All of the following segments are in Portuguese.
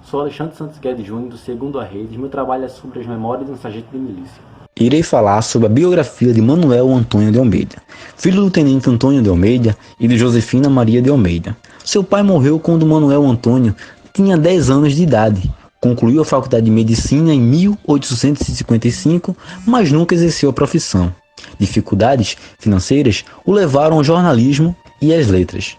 Sou Alexandre Santos Guedes Júnior, do segundo A Redes. Meu trabalho é sobre as memórias de um sargento de milícia. Irei falar sobre a biografia de Manuel Antônio de Almeida, filho do tenente Antônio de Almeida e de Josefina Maria de Almeida. Seu pai morreu quando Manuel Antônio tinha 10 anos de idade. Concluiu a faculdade de medicina em 1855, mas nunca exerceu a profissão. Dificuldades financeiras o levaram ao jornalismo e às letras.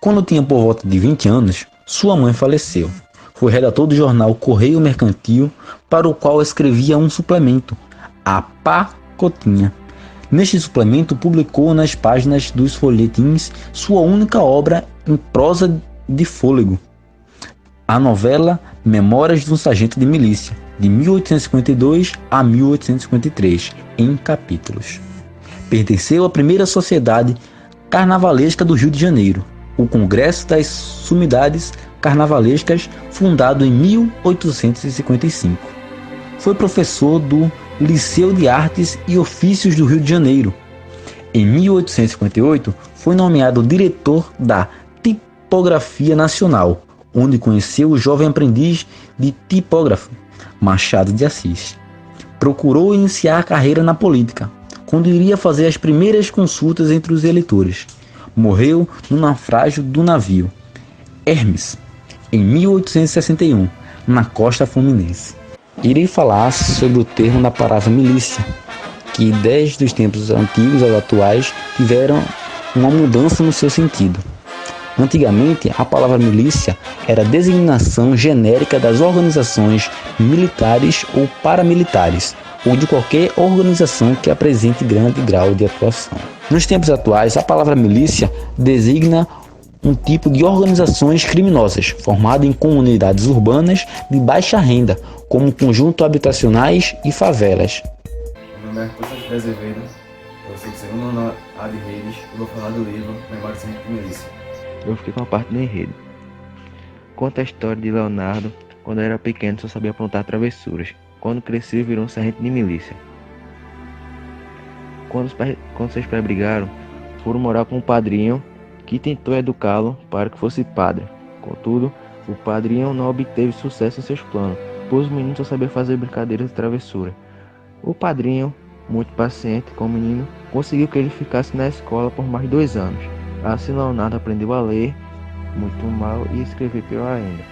Quando tinha por volta de 20 anos, sua mãe faleceu. Foi redator do jornal Correio Mercantil, para o qual escrevia um suplemento, a Pacotinha. Neste suplemento publicou nas páginas dos folhetins sua única obra em prosa de fôlego, a novela Memórias de um Sargento de Milícia, de 1852 a 1853, em capítulos. Pertenceu à primeira sociedade carnavalesca do Rio de Janeiro, o Congresso das Sumidades Carnavalescas, fundado em 1855. Foi professor do Liceu de Artes e Ofícios do Rio de Janeiro. Em 1858, foi nomeado diretor da Tipografia Nacional, onde conheceu o jovem aprendiz de tipógrafo, Machado de Assis. Procurou iniciar a carreira na política, quando iria fazer as primeiras consultas entre os eleitores. Morreu no naufrágio do navio Hermes, em 1861, na costa fluminense. Irei falar sobre o termo da palavra milícia, que desde os tempos antigos aos atuais tiveram uma mudança no seu sentido. Antigamente, a palavra milícia era a designação genérica das organizações militares ou paramilitares, ou de qualquer organização que apresente grande grau de atuação. Nos tempos atuais, a palavra milícia designa um tipo de organizações criminosas, formada em comunidades urbanas de baixa renda, como conjuntos habitacionais e favelas. Meu nome é Arthur Santos de Azevedo, eu sou do segundo ano A de Redes e vou falar do livro Memórias de Milícia. Eu fiquei com a parte do enredo. Conta a história de Leonardo. Quando era pequeno só sabia aprontar travessuras. Quando cresceu virou um sargento de milícia. Quando seus pais brigaram, foram morar com um padrinho que tentou educá-lo para que fosse padre. Contudo, o padrinho não obteve sucesso em seus planos, pois o menino só sabia fazer brincadeiras de travessura. O padrinho, muito paciente com o menino, conseguiu que ele ficasse na escola por mais de 2 anos. Assim Leonardo aprendeu a ler muito mal e escrever pior ainda.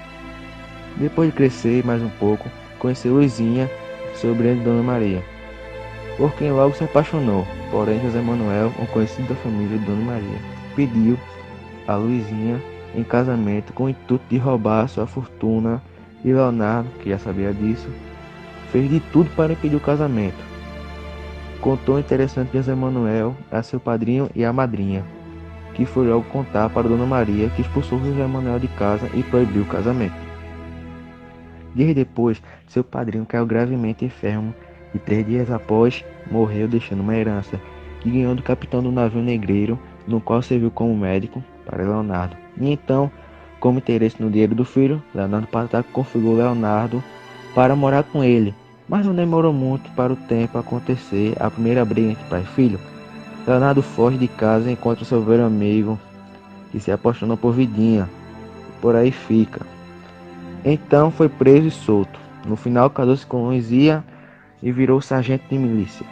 Depois de crescer mais um pouco, conheceu Luizinha, sobrinha de Dona Maria, por quem logo se apaixonou. Porém, José Manuel, um conhecido da família de Dona Maria, pediu a Luizinha em casamento com o intuito de roubar sua fortuna, e Leonardo, que já sabia disso, fez de tudo para impedir o casamento. Contou o interessante de José Manuel a seu padrinho e a madrinha, que foi logo contar para Dona Maria, que expulsou José Manuel de casa e proibiu o casamento. Dias depois, seu padrinho caiu gravemente enfermo e 3 dias após morreu, deixando uma herança que ganhou do capitão do navio negreiro, no qual serviu como médico para Leonardo. E então, como interesse no dinheiro do filho, Leonardo Pataco configurou Leonardo para morar com ele, mas não demorou muito para o tempo acontecer a primeira briga entre pai e filho. Leonardo foge de casa e encontra seu velho amigo, que se apaixonou por Vidinha, e por aí fica. Então foi preso e solto. No final casou-se com Luizia e virou sargento de milícia.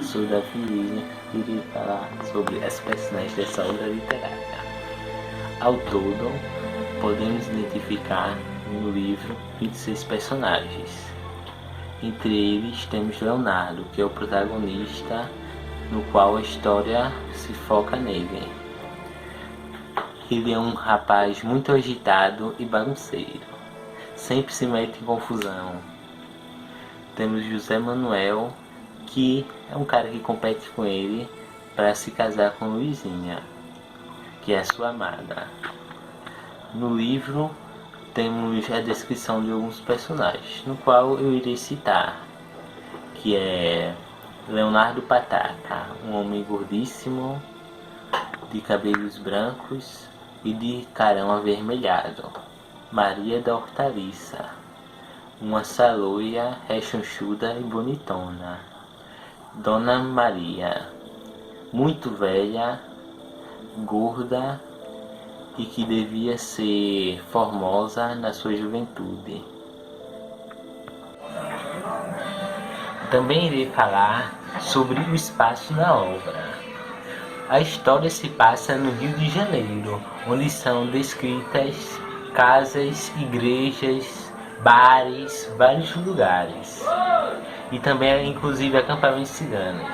Sou da família e irei falar sobre as personagens dessa obra literária. Ao todo, podemos identificar no livro 26 personagens. Entre eles temos Leonardo, que é o protagonista, no qual a história se foca nele. Ele é um rapaz muito agitado e bagunceiro, sempre se mete em confusão. Temos José Manuel, que é um cara que compete com ele para se casar com Luizinha, que é a sua amada. No livro temos a descrição de alguns personagens, no qual eu irei citar, que é Leonardo Pataca, um homem gordíssimo, de cabelos brancos e de carão avermelhado. Maria da Hortaliça, uma saloia rechonchuda e bonitona. Dona Maria, muito velha, gorda, e que devia ser formosa na sua juventude. Também irei falar sobre o espaço da obra. A história se passa no Rio de Janeiro, onde são descritas casas, igrejas, bares, vários lugares. E também, inclusive, acampamentos ciganos.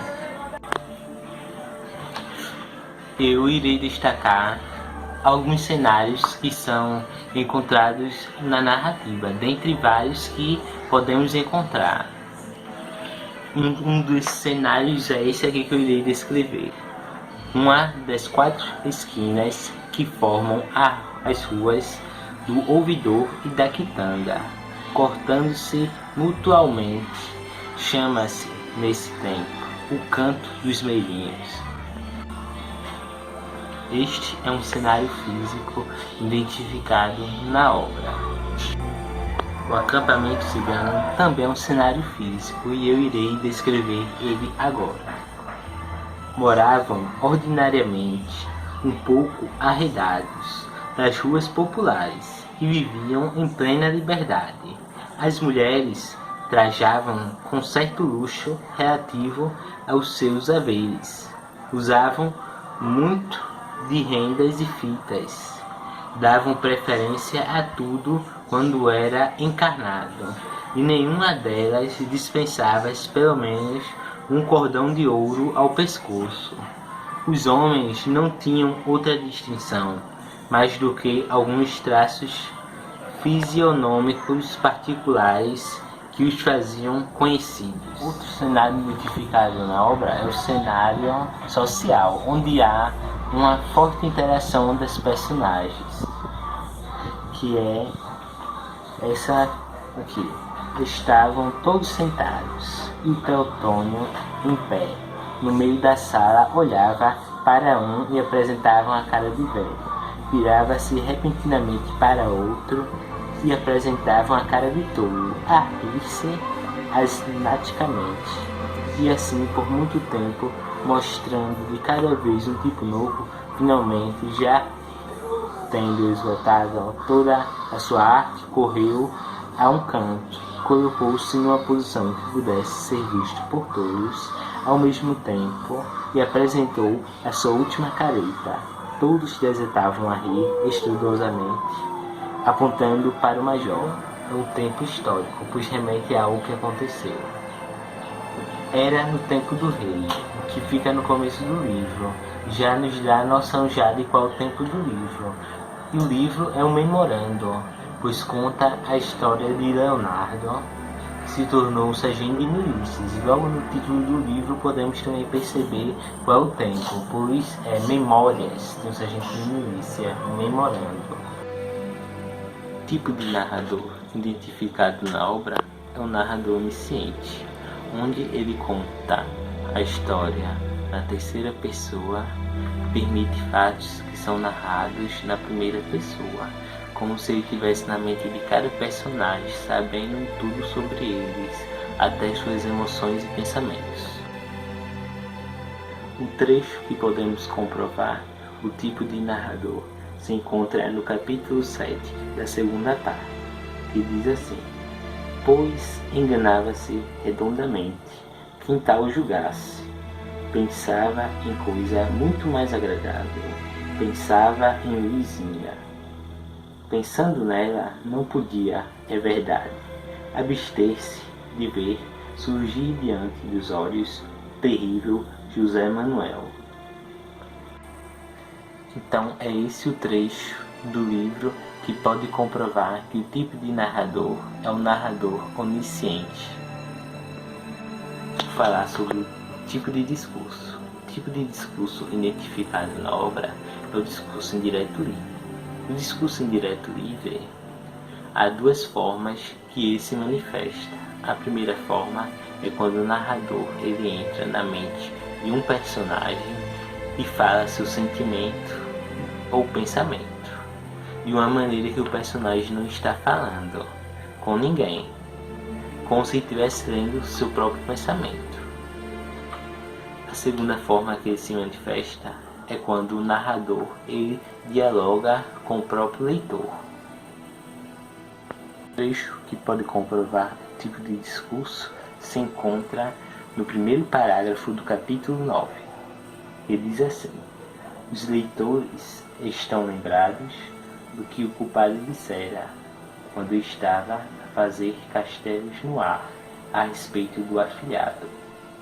Eu irei destacar alguns cenários que são encontrados na narrativa, dentre vários que podemos encontrar. Um dos cenários é esse aqui que eu irei descrever. Uma das 4 esquinas que formam as ruas do Ouvidor e da Quitanda, cortando-se mutuamente, chama-se, nesse tempo, o Canto dos Meirinhos. Este é um cenário físico identificado na obra. O acampamento cigano também é um cenário físico e eu irei descrever ele agora. Moravam ordinariamente um pouco arredados das ruas populares e viviam em plena liberdade. As mulheres trajavam com certo luxo relativo aos seus haveres. Usavam muito de rendas e fitas. Davam preferência a tudo quando era encarnado, e nenhuma delas dispensava pelo menos um cordão de ouro ao pescoço. Os homens não tinham outra distinção, mais do que alguns traços fisionômicos particulares que os faziam conhecidos. Outro cenário identificado na obra é o cenário social, onde há uma forte interação das personagens, que é essa aqui. Estavam todos sentados, e Teotônio, em pé, no meio da sala, olhava para um e apresentava uma cara de velho. Virava-se repentinamente para outro e apresentava uma cara de tolo, a rir-se astigmaticamente, e assim por muito tempo, mostrando de cada vez um tipo novo. Finalmente, já tendo esgotado toda a sua arte, correu a um canto, colocou-se numa posição que pudesse ser visto por todos ao mesmo tempo e apresentou a sua última careta. Todos desatavam a rir estrondosamente, apontando para o major. É um tempo histórico, pois remete a algo que aconteceu. Era no tempo do rei, que fica no começo do livro. Já nos dá a noção já de qual é o tempo do livro. E o livro é um memorando, pois conta a história de Leonardo, que se tornou um sargento de milícias. E logo no título do livro podemos também perceber qual é o tempo, pois é Memórias de um sargento de milícia, memorando. O tipo de narrador identificado na obra é o narrador onisciente, onde ele conta a história na terceira pessoa, permite fatos que são narrados na primeira pessoa, como se ele estivesse na mente de cada personagem, sabendo tudo sobre eles, até suas emoções e pensamentos. Um trecho que podemos comprovar o tipo de narrador se encontra no capítulo 7 da segunda parte, que diz assim: pois enganava-se redondamente quem tal julgasse, pensava em coisa muito mais agradável, pensava em Luizinha. Pensando nela, não podia, é verdade, abster-se de ver surgir diante dos olhos o terrível José Manuel. Então é esse o trecho do livro que pode comprovar que o tipo de narrador é um narrador onisciente. Vou falar sobre o tipo de discurso. O tipo de discurso identificado na obra é o discurso indireto livre. No discurso indireto livre, há duas formas que ele se manifesta. A primeira forma é quando o narrador ele entra na mente de um personagem e fala seu sentimento ou pensamento de uma maneira que o personagem não está falando com ninguém, como se estivesse lendo seu próprio pensamento. A segunda forma que ele se manifesta é quando o narrador ele dialoga com o próprio leitor. O trecho que pode comprovar o tipo de discurso se encontra no primeiro parágrafo do capítulo 9. Ele diz assim: os leitores estão lembrados do que o culpado dissera quando estava a fazer castelos no ar a respeito do afilhado,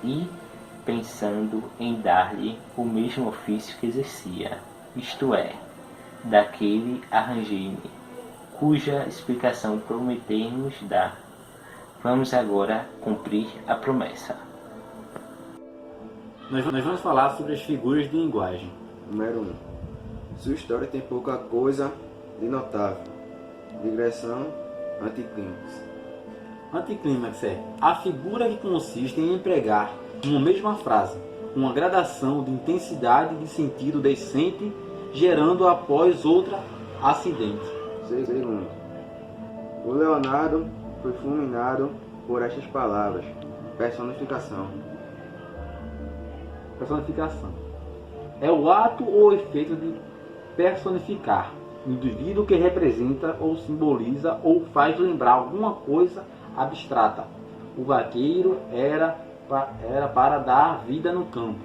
e pensando em dar-lhe o mesmo ofício que exercia, isto é, daquele arranjei-me, cuja explicação prometemos dar. Vamos agora cumprir a promessa. Nós vamos falar sobre as figuras de linguagem. Número 1. Sua história tem pouca coisa de notável. Digressão, anticlímax. Anticlímax é a figura que consiste em empregar uma mesma frase, uma gradação de intensidade de sentido descente, gerando após outra ascendente. Segundo. O Leonardo foi fulminado por estas palavras. Personificação. Personificação é o ato ou efeito de personificar o indivíduo que representa ou simboliza ou faz lembrar alguma coisa abstrata. O vaqueiro era para dar vida no campo.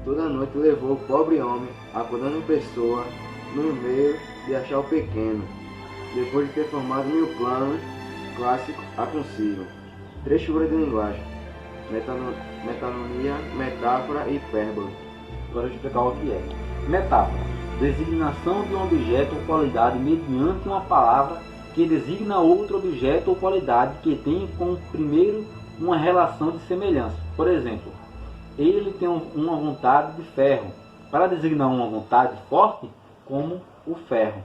Toda noite levou o pobre homem, acordando pessoa, no meio de achar o pequeno, depois de ter formado 1000 planos clássicos a consigo. 3 figuras de linguagem: metanomia, metáfora e hipérbole. Agora eu vou explicar o que é. Metáfora: designação de um objeto ou qualidade mediante uma palavra que designa outro objeto ou qualidade que tem com o primeiro uma relação de semelhança. Por exemplo, ele tem uma vontade de ferro, para designar uma vontade forte como o ferro.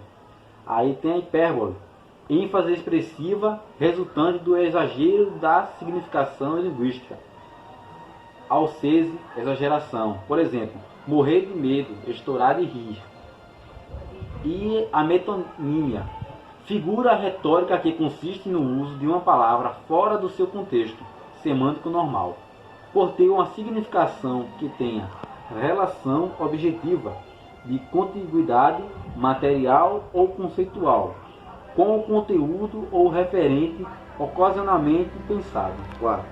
Aí tem a hipérbole, ênfase expressiva resultante do exagero da significação linguística. Alcese, exageração. Por exemplo, morrer de medo, estourar de rir. E a metonímia, figura retórica que consiste no uso de uma palavra fora do seu contexto semântico normal, por ter uma significação que tenha relação objetiva, de contiguidade material ou conceitual, com o conteúdo ou referente ocasionalmente pensado. 4.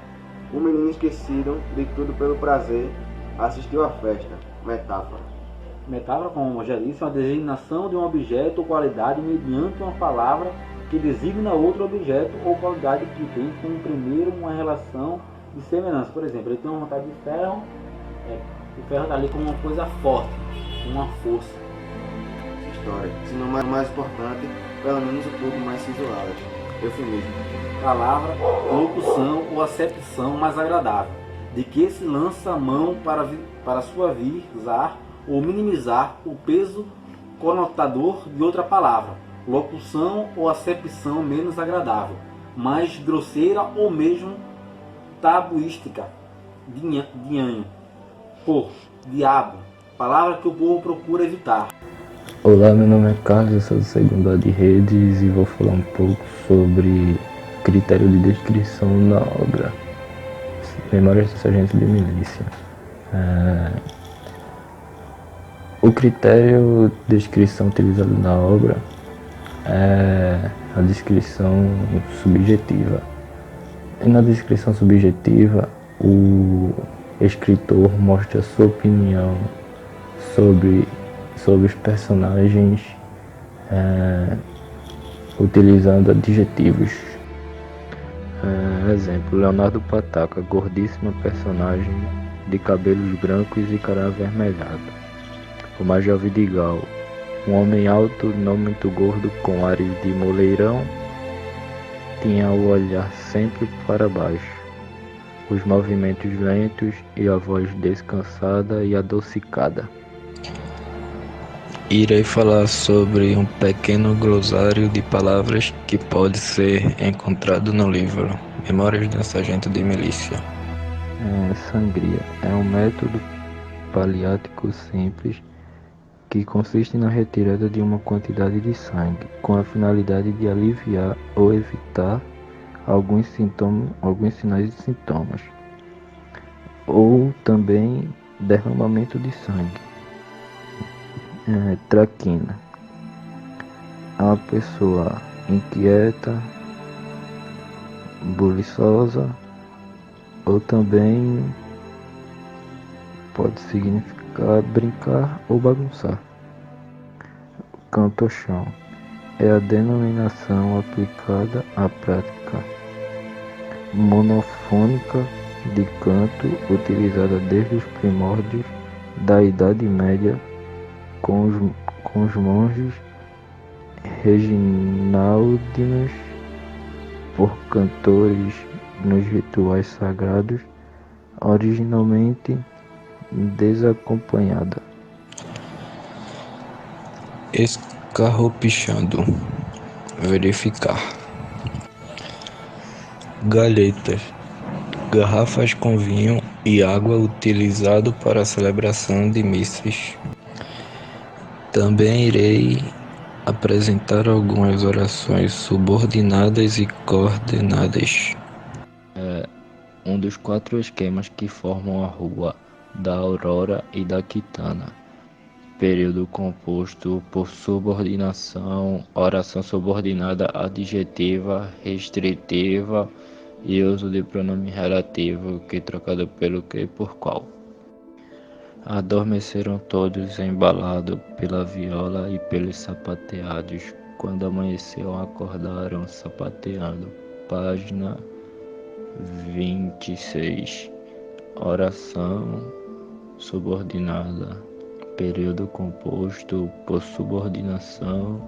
O menino esquecido de tudo pelo prazer assistiu à festa. Metáfora. Metáfora, como já disse, é uma designação de um objeto ou qualidade mediante uma palavra que designa outro objeto ou qualidade que tem com o primeiro uma relação de semelhança. Por exemplo, ele tem uma vontade de ferro, o ferro está ali como uma coisa forte, uma força. História. Se não mais importante, pelo menos um pouco mais isolada. Eufemismo. Palavra, locução ou acepção mais agradável, de que se lança a mão para suavizar ou minimizar o peso conotador de outra palavra. Locução ou acepção menos agradável, mais grosseira ou mesmo tabuística. Dinhanho, por, diabo, palavra que o povo procura evitar. Olá, meu nome é Carlos, eu sou do segundo A de Redes e vou falar um pouco sobre critério de descrição na obra Memórias do Sargento de Milícia. O critério de descrição utilizado na obra é a descrição subjetiva. E na descrição subjetiva, o escritor mostra sua opinião sobre os personagens utilizando adjetivos. Exemplo: Leonardo Pataca, gordíssima personagem de cabelos brancos e cara avermelhado. O Major Vidigal, um homem alto, não muito gordo, com ares de moleirão, tinha o olhar sempre para baixo, os movimentos lentos e a voz descansada e adocicada. Irei falar sobre um pequeno glossário de palavras que pode ser encontrado no livro Memórias de um Sargento de Milícia. Sangria é um método paliático simples que consiste na retirada de uma quantidade de sangue, com a finalidade de aliviar ou evitar alguns sinais e sintomas, ou também derramamento de sangue. Traquina é uma pessoa inquieta, buliçosa, ou também pode significar brincar ou bagunçar. Cantochão é a denominação aplicada à prática monofônica de canto utilizada desde os primórdios da Idade Média com os monges reginaldinos por cantores nos rituais sagrados, originalmente desacompanhada. Escarropichando. Verificar. Galhetas. Garrafas com vinho e água utilizado para a celebração de missas. Também irei apresentar algumas orações subordinadas e coordenadas. Um dos 4 esquemas que formam a rua da Aurora e da Quitana. Período composto por subordinação, oração subordinada adjetiva, restritiva e uso de pronome relativo, que trocado pelo que por qual. Adormeceram todos embalados pela viola e pelos sapateados. Quando amanheceu, acordaram sapateando. Página 26. Oração subordinada. Período composto por subordinação.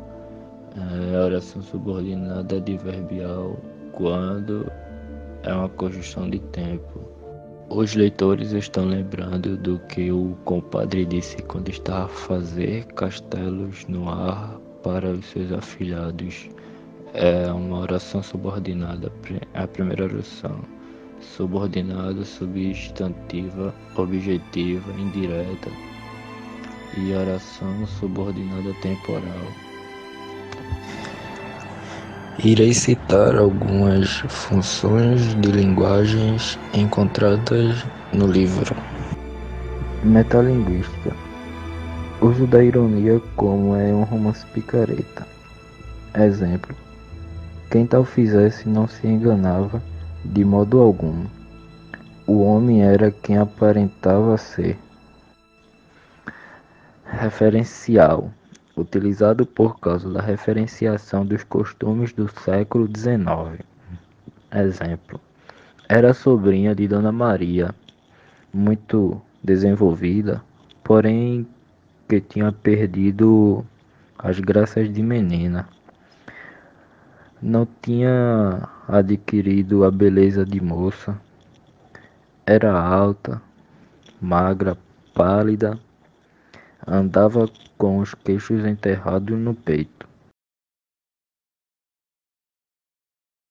Oração subordinada adverbial quando é uma conjunção de tempo. Os leitores estão lembrando do que o compadre disse quando estava a fazer castelos no ar para os seus afilhados. É uma oração subordinada, a primeira oração. Subordinada, substantiva, objetiva, indireta. E oração subordinada temporal. Irei citar algumas funções de linguagens encontradas no livro. Metalinguística. Uso da ironia como é um romance picareta. Exemplo. Quem tal fizesse não se enganava de modo algum. O homem era quem aparentava ser. Referencial. Utilizado por causa da referenciação dos costumes do século XIX. Exemplo. Era sobrinha de Dona Maria, muito desenvolvida, porém que tinha perdido as graças de menina. Não tinha adquirido a beleza de moça. Era alta, magra, pálida, andava com os queixos enterrados no peito.